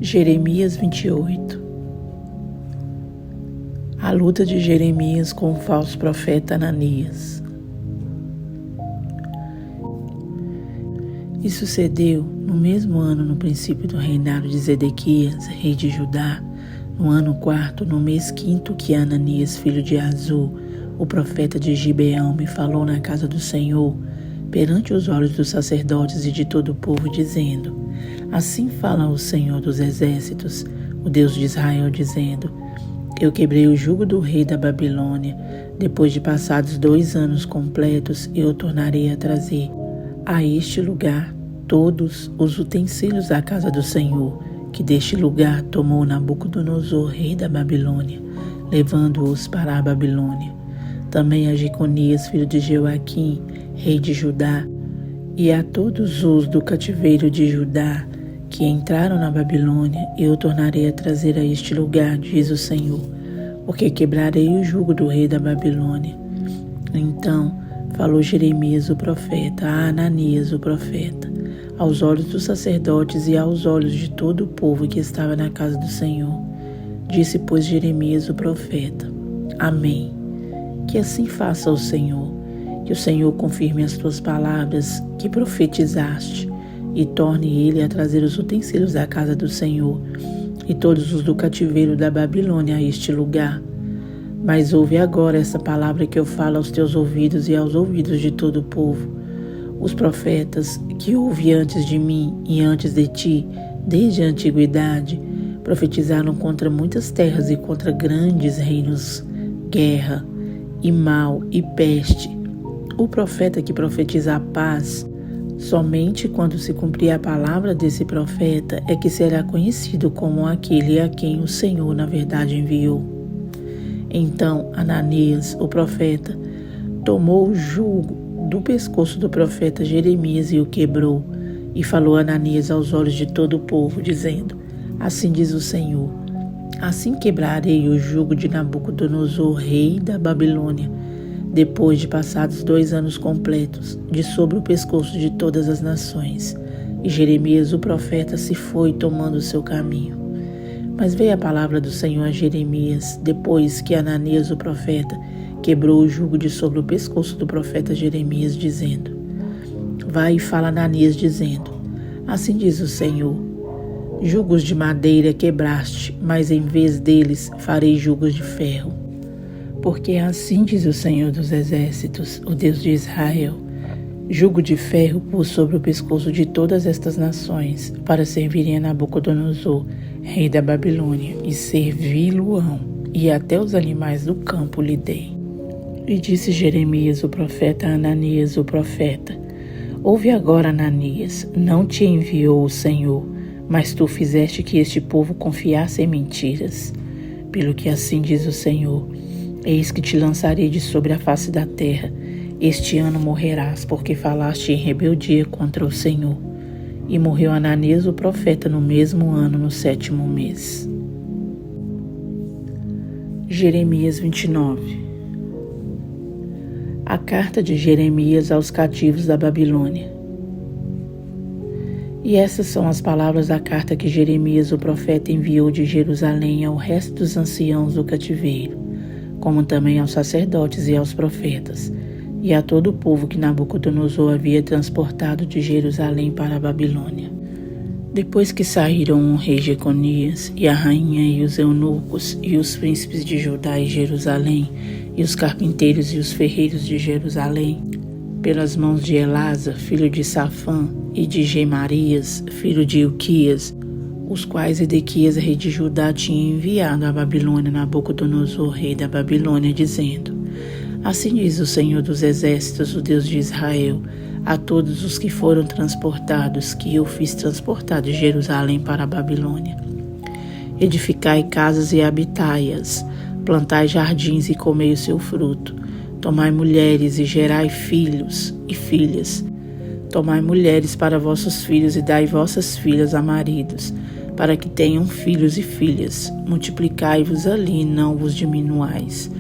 Jeremias 28. A luta de Jeremias com o falso profeta Ananias. E sucedeu no mesmo ano, no princípio do reinado de Zedequias, rei de Judá, no ano 4º, no mês 5º, que Ananias, filho de Azur, o profeta de Gibeão, me falou na casa do Senhor, perante os olhos dos sacerdotes e de todo o povo, dizendo: Assim fala o Senhor dos exércitos, o Deus de Israel, dizendo: Eu quebrei o jugo do rei da Babilônia. Depois de passados 2 anos completos, eu tornarei a trazer a este lugar todos os utensílios da casa do Senhor, que deste lugar tomou Nabucodonosor, rei da Babilônia, levando-os para a Babilônia. Também a Jeconias, filho de Joaquim, rei de Judá, e a todos os do cativeiro de Judá que entraram na Babilônia, eu tornarei a trazer a este lugar, diz o Senhor, porque quebrarei o jugo do rei da Babilônia. Então falou Jeremias o profeta a Ananias o profeta, aos olhos dos sacerdotes e aos olhos de todo o povo que estava na casa do Senhor. Disse, pois, Jeremias o profeta: Amém. Que assim faça o Senhor, que o Senhor confirme as tuas palavras que profetizaste, e torne ele a trazer os utensílios da casa do Senhor e todos os do cativeiro da Babilônia a este lugar. Mas ouve agora essa palavra que eu falo aos teus ouvidos e aos ouvidos de todo o povo. Os profetas que houve antes de mim e antes de ti, desde a antiguidade, profetizaram contra muitas terras e contra grandes reinos, guerra e mal e peste. O profeta que profetiza a paz, somente quando se cumprir a palavra desse profeta é que será conhecido como aquele a quem o Senhor na verdade enviou. Então Ananias, o profeta, tomou o jugo do pescoço do profeta Jeremias e o quebrou, e falou Ananias aos olhos de todo o povo, dizendo: Assim diz o Senhor: Assim quebrarei o jugo de Nabucodonosor, rei da Babilônia, depois de passados 2 anos completos, de sobre o pescoço de todas as nações. E Jeremias o profeta se foi tomando o seu caminho. Mas veio a palavra do Senhor a Jeremias, depois que Ananias o profeta quebrou o jugo de sobre o pescoço do profeta Jeremias, dizendo: Vai e fala a Ananias, dizendo: Assim diz o Senhor: Jugos de madeira quebraste, mas em vez deles farei jugos de ferro. Porque assim diz o Senhor dos exércitos, o Deus de Israel: Jugo de ferro pus sobre o pescoço de todas estas nações, para servirem a Nabucodonosor, rei da Babilônia, e servi-lo-ão, e até os animais do campo lhe dei. E disse Jeremias o profeta a Ananias o profeta: Ouve agora, Ananias, não te enviou o Senhor, mas tu fizeste que este povo confiasse em mentiras. Pelo que assim diz o Senhor: Eis que te lançarei de sobre a face da terra. Este ano morrerás, porque falaste em rebeldia contra o Senhor. E morreu Ananias o profeta no mesmo ano, no 7º mês. Jeremias 29. A carta de Jeremias aos cativos da Babilônia. E essas são as palavras da carta que Jeremias o profeta enviou de Jerusalém ao resto dos anciãos do cativeiro, como também aos sacerdotes e aos profetas, e a todo o povo que Nabucodonosor havia transportado de Jerusalém para a Babilônia. Depois que saíram o rei Jeconias, e a rainha, e os eunucos, e os príncipes de Judá e Jerusalém, e os carpinteiros e os ferreiros de Jerusalém, pelas mãos de Elasa, filho de Safã, e de Gemarias, filho de Ilquias, os quais Edequias, rei de Judá, tinha enviado à Babilônia Nabucodonosor, rei da Babilônia, dizendo: Assim diz o Senhor dos exércitos, o Deus de Israel, a todos os que foram transportados, que eu fiz transportar de Jerusalém para a Babilônia: Edificai casas e habitai-as, plantai jardins e comei o seu fruto, tomai mulheres e gerai filhos e filhas. Tomai mulheres para vossos filhos e dai vossas filhas a maridos, para que tenham filhos e filhas. Multiplicai-vos ali e não vos diminuais.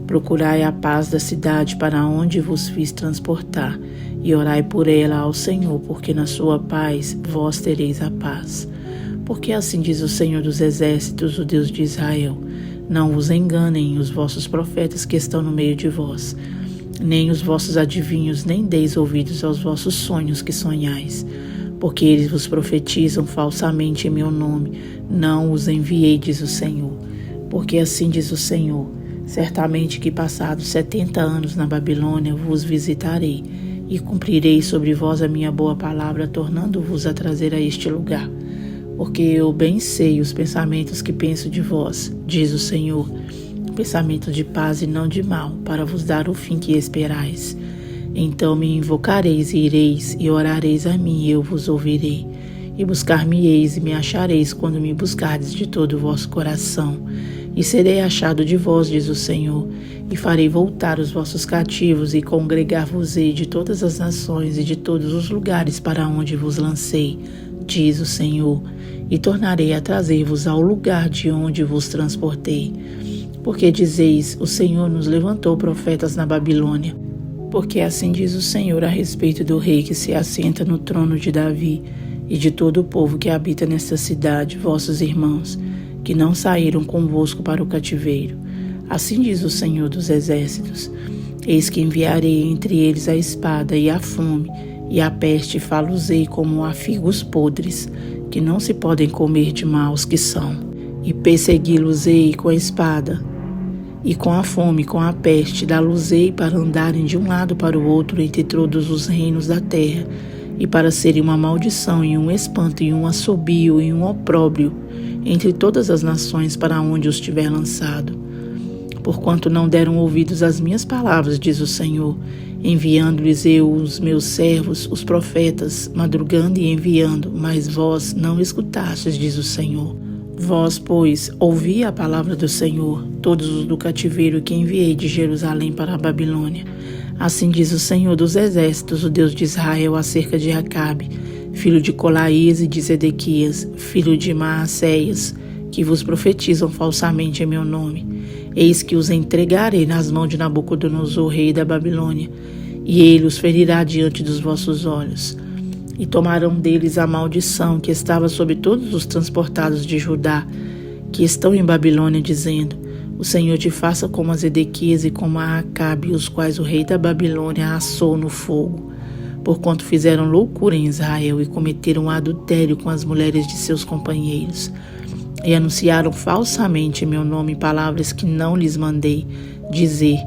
Procurai a paz da cidade para onde vos fiz transportar, e orai por ela ao Senhor, porque na sua paz vós tereis a paz. Porque assim diz o Senhor dos Exércitos, o Deus de Israel: não vos enganem os vossos profetas que estão no meio de vós, nem os vossos adivinhos, nem deis ouvidos aos vossos sonhos que sonhais. Porque eles vos profetizam falsamente em meu nome, não os enviei, diz o Senhor. Porque assim diz o Senhor: certamente que passados 70 anos na Babilônia vos visitarei, e cumprirei sobre vós a minha boa palavra, tornando-vos a trazer a este lugar. Porque eu bem sei os pensamentos que penso de vós, diz o Senhor, pensamentos de paz e não de mal, para vos dar o fim que esperais. Então me invocareis e ireis, e orareis a mim, e eu vos ouvirei. E buscar-me-eis e me achareis, quando me buscardes de todo o vosso coração. E serei achado de vós, diz o Senhor, e farei voltar os vossos cativos, e congregar-vos-ei de todas as nações e de todos os lugares para onde vos lancei, diz o Senhor, e tornarei a trazer-vos ao lugar de onde vos transportei. Porque dizeis: o Senhor nos levantou profetas na Babilônia. Porque assim diz o Senhor a respeito do rei que se assenta no trono de Davi, e de todo o povo que habita nesta cidade, vossos irmãos, que não saíram convosco para o cativeiro. Assim diz o Senhor dos Exércitos: eis que enviarei entre eles a espada e a fome, e a peste fá-los-ei como a figos podres, que não se podem comer de maus que são. E persegui-los-ei com a espada, e com a fome, com a peste, dá-los-ei para andarem de um lado para o outro entre todos os reinos da terra, e para serem uma maldição e um espanto e um assobio e um opróbrio entre todas as nações para onde os tiver lançado. Porquanto não deram ouvidos às minhas palavras, diz o Senhor, enviando-lhes eu os meus servos, os profetas, madrugando e enviando, mas vós não escutastes, diz o Senhor. Vós, pois, ouvi a palavra do Senhor, todos os do cativeiro que enviei de Jerusalém para a Babilônia. Assim diz o Senhor dos Exércitos, o Deus de Israel, acerca de Acabe, filho de Colaías, e de Zedequias, filho de Maacéias, que vos profetizam falsamente em meu nome. Eis que os entregarei nas mãos de Nabucodonosor, rei da Babilônia, e ele os ferirá diante dos vossos olhos. E tomarão deles a maldição que estava sobre todos os transportados de Judá, que estão em Babilônia, dizendo: o Senhor te faça como a Zedequias e como a Acabe, os quais o rei da Babilônia assou no fogo, porquanto fizeram loucura em Israel e cometeram adultério com as mulheres de seus companheiros, e anunciaram falsamente em meu nome palavras que não lhes mandei dizer,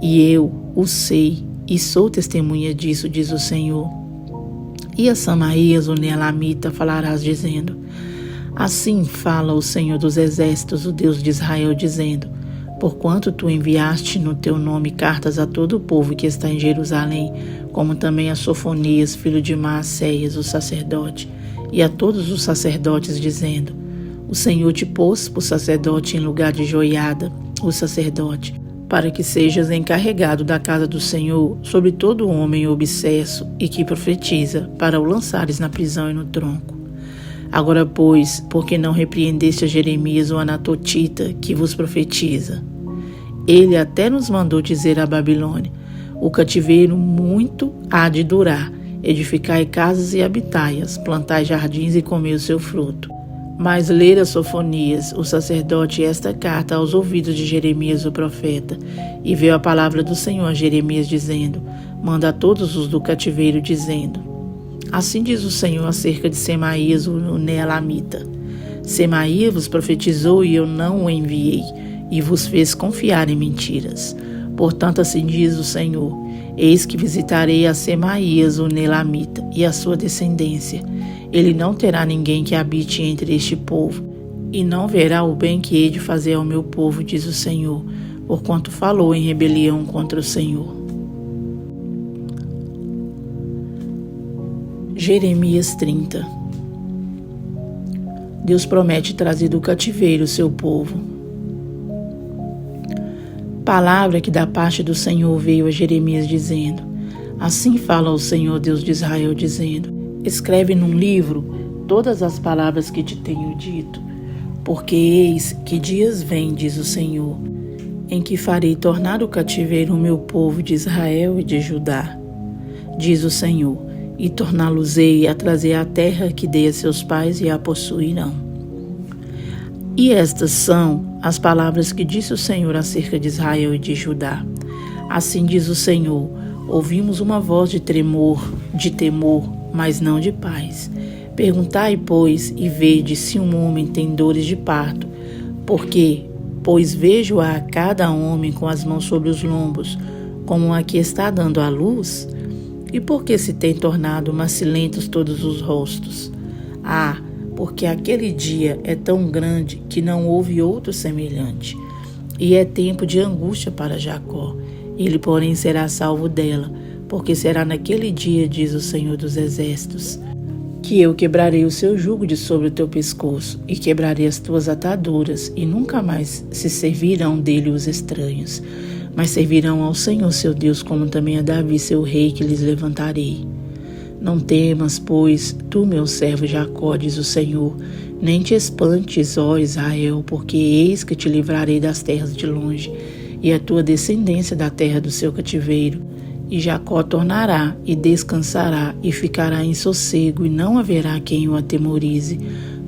e eu o sei, e sou testemunha disso, diz o Senhor. E a Samaías, o Neelamita, falarás dizendo: assim fala o Senhor dos Exércitos, o Deus de Israel, dizendo: porquanto tu enviaste no teu nome cartas a todo o povo que está em Jerusalém, como também a Sofonias, filho de Maacéias, o sacerdote, e a todos os sacerdotes, dizendo: o Senhor te pôs por sacerdote em lugar de Joiada, o sacerdote, para que sejas encarregado da casa do Senhor sobre todo homem obsesso e que profetiza, para o lançares na prisão e no tronco. Agora, pois, porque não repreendeste a Jeremias, o anatotita, que vos profetiza? Ele até nos mandou dizer à Babilônia: o cativeiro muito há de durar, edificai casas e habitai-as, plantai jardins e comei o seu fruto. Mas ler a Sofonias, o sacerdote, esta carta aos ouvidos de Jeremias, o profeta, e veio a palavra do Senhor a Jeremias, dizendo: manda a todos os do cativeiro, dizendo: assim diz o Senhor acerca de Semaías, o Neelamita: Semaías vos profetizou e eu não o enviei, e vos fez confiar em mentiras. Portanto, assim diz o Senhor: eis que visitarei a Semaías, o Neelamita, e a sua descendência. Ele não terá ninguém que habite entre este povo, e não verá o bem que hei de fazer ao meu povo, diz o Senhor, porquanto falou em rebelião contra o Senhor. Jeremias 30. Deus promete trazer do cativeiro o seu povo. Palavra que da parte do Senhor veio a Jeremias, dizendo: assim fala o Senhor, Deus de Israel, dizendo: escreve num livro todas as palavras que te tenho dito, porque eis que dias vêm, diz o Senhor, em que farei tornar o cativeiro o meu povo de Israel e de Judá, diz o Senhor, e torná-los-ei a trazer a terra que dei a seus pais, e a possuirão. E estas são as palavras que disse o Senhor acerca de Israel e de Judá. Assim diz o Senhor: ouvimos uma voz de temor, mas não de paz. Perguntai, pois, e vede se um homem tem dores de parto. Pois vejo a cada homem com as mãos sobre os lombos, como a que está dando à luz? E por que se tem tornado macilentos todos os rostos? Porque aquele dia é tão grande que não houve outro semelhante. E é tempo de angústia para Jacó. Ele, porém, será salvo dela, porque será naquele dia, diz o Senhor dos Exércitos, que eu quebrarei o seu jugo de sobre o teu pescoço, e quebrarei as tuas ataduras, e nunca mais se servirão dele os estranhos, mas servirão ao Senhor seu Deus, como também a Davi seu rei, que lhes levantarei. Não temas, pois, tu, meu servo Jacó, diz o Senhor, nem te espantes, ó Israel, porque eis que te livrarei das terras de longe, e a tua descendência da terra do seu cativeiro. E Jacó tornará, e descansará, e ficará em sossego, e não haverá quem o atemorize,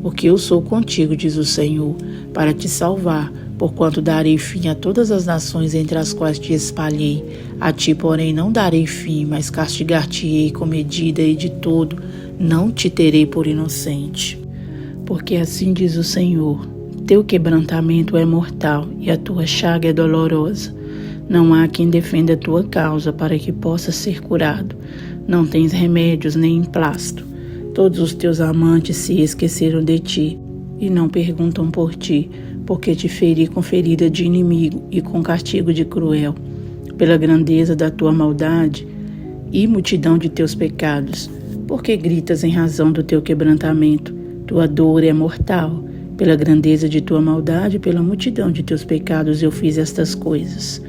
porque eu sou contigo, diz o Senhor, para te salvar, porquanto darei fim a todas as nações entre as quais te espalhei. A ti, porém, não darei fim, mas castigar-te-ei com medida, e de todo não te terei por inocente. Porque assim diz o Senhor: teu quebrantamento é mortal, e a tua chaga é dolorosa. Não há quem defenda a tua causa para que possa ser curado. Não tens remédios nem emplasto. Todos os teus amantes se esqueceram de ti, e não perguntam por ti, porque te feri com ferida de inimigo e com castigo de cruel, pela grandeza da tua maldade e multidão de teus pecados. Porque gritas em razão do teu quebrantamento? Tua dor é mortal. Pela grandeza de tua maldade e pela multidão de teus pecados eu fiz estas coisas.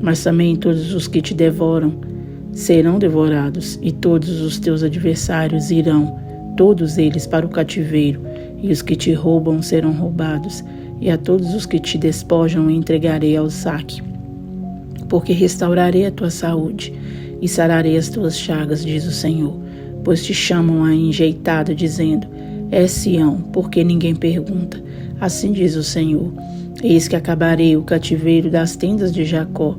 Mas também todos os que te devoram serão devorados, e todos os teus adversários irão, todos eles, para o cativeiro, e os que te roubam serão roubados, e a todos os que te despojam entregarei ao saque. Porque restaurarei a tua saúde, e sararei as tuas chagas, diz o Senhor, pois te chamam a enjeitada, dizendo: é Sião, porque ninguém pergunta. Assim diz o Senhor: eis que acabarei o cativeiro das tendas de Jacó,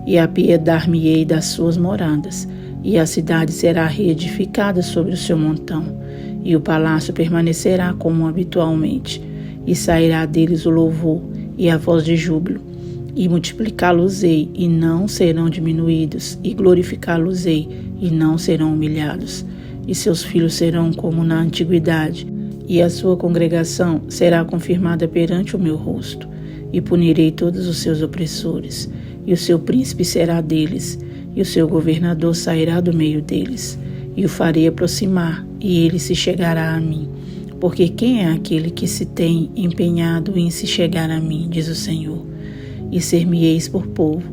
e apiedar-me-ei das suas moradas, e a cidade será reedificada sobre o seu montão, e o palácio permanecerá como habitualmente, e sairá deles o louvor e a voz de júbilo, e multiplicá-los-ei, e não serão diminuídos, e glorificá-los-ei, e não serão humilhados, e seus filhos serão como na antiguidade, e a sua congregação será confirmada perante o meu rosto, e punirei todos os seus opressores, e o seu príncipe será deles, e o seu governador sairá do meio deles, e o farei aproximar, e ele se chegará a mim. Porque quem é aquele que se tem empenhado em se chegar a mim, diz o Senhor? E ser-me-eis por povo,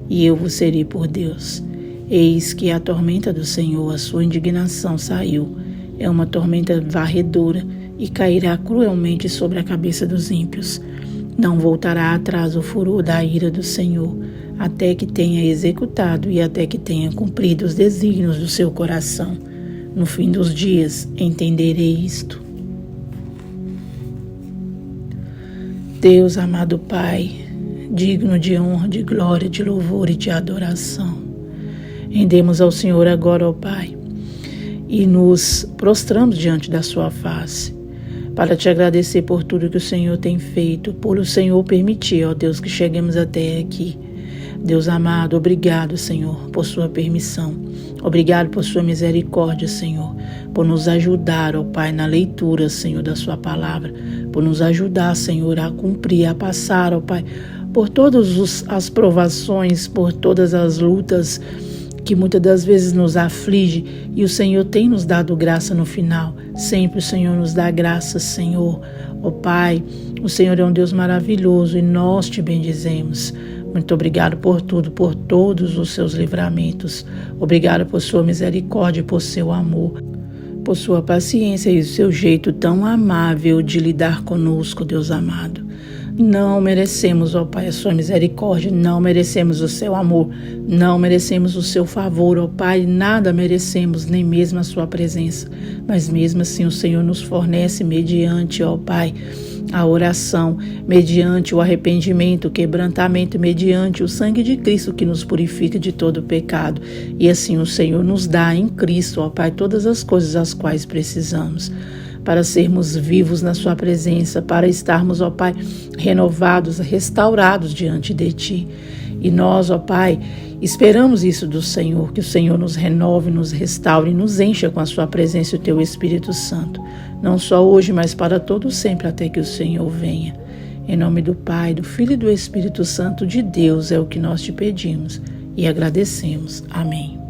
e eu vos serei por Deus. Eis que a tormenta do Senhor, a sua indignação, saiu. É uma tormenta varredora, e cairá cruelmente sobre a cabeça dos ímpios. Não voltará atrás o furor da ira do Senhor, até que tenha executado e até que tenha cumprido os desígnios do seu coração. No fim dos dias entenderei isto. Deus, amado Pai, digno de honra, de glória, de louvor e de adoração, rendemos ao Senhor agora, ó Pai, e nos prostramos diante da sua face, para te agradecer por tudo que o Senhor tem feito, por o Senhor permitir, ó Deus, que cheguemos até aqui. Deus amado, obrigado, Senhor, por sua permissão. Obrigado por sua misericórdia, Senhor, por nos ajudar, ó Pai, na leitura, Senhor, da sua palavra, por nos ajudar, Senhor, a cumprir, a passar, ó Pai, por todas as provações, por todas as lutas que muitas das vezes nos aflige, e o Senhor tem nos dado graça no final. Sempre o Senhor nos dá graça, Senhor. Ó Pai, o Senhor é um Deus maravilhoso e nós te bendizemos. Muito obrigado por tudo, por todos os seus livramentos. Obrigado por sua misericórdia, por seu amor, por sua paciência e o seu jeito tão amável de lidar conosco, Deus amado. Não merecemos, ó Pai, a sua misericórdia, não merecemos o seu amor, não merecemos o seu favor, ó Pai, nada merecemos, nem mesmo a sua presença, mas mesmo assim o Senhor nos fornece mediante, ó Pai, a oração, mediante o arrependimento, o quebrantamento, mediante o sangue de Cristo que nos purifica de todo pecado. E assim o Senhor nos dá em Cristo, ó Pai, todas as coisas as quais precisamos, para sermos vivos na sua presença, para estarmos, ó Pai, renovados, restaurados diante de Ti. E nós, ó Pai, esperamos isso do Senhor, que o Senhor nos renove, nos restaure e nos encha com a sua presença e o Teu Espírito Santo, não só hoje, mas para todo sempre, até que o Senhor venha. Em nome do Pai, do Filho e do Espírito Santo de Deus é o que nós te pedimos e agradecemos. Amém.